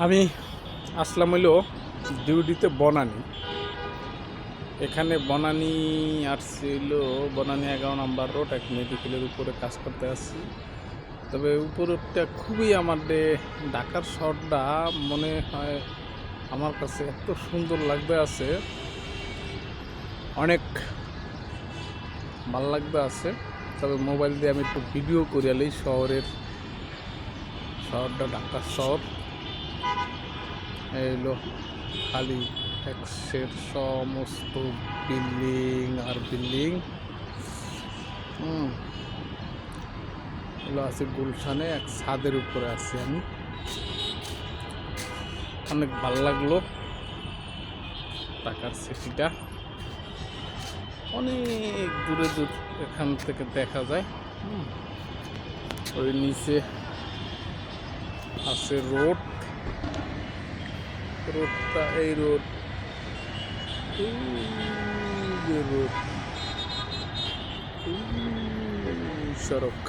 আমি আসলাম হইলো ডিউটিতে বনানী। এখানে বনানী আসছি হইলো বনানী 11 নম্বর রোড, এক মেডিকেলের উপরে কাজ করতে আসছি। তবে উপরটা খুবই ঢাকার শহরটা মনে হয় আমার কাছে এত সুন্দর লাগতে আছে, অনেক ভাল লাগতে আছে। তবে মোবাইল দিয়ে আমি একটু ভিডিও করিয়ালি শহরটা ঢাকার শহর এলো খালি এক্সের সমস্ত বিল্ডিং আর বিল্ডিং। এগুলো আছে গুলশানে, এক ছাদের উপরে আছি আমি। অনেক ভাল লাগলো ঢাকার সিটিটা, অনেক দূরে এখান থেকে দেখা যায়। ওই নিচে আছে রোডটা, এই রোড সড়ক।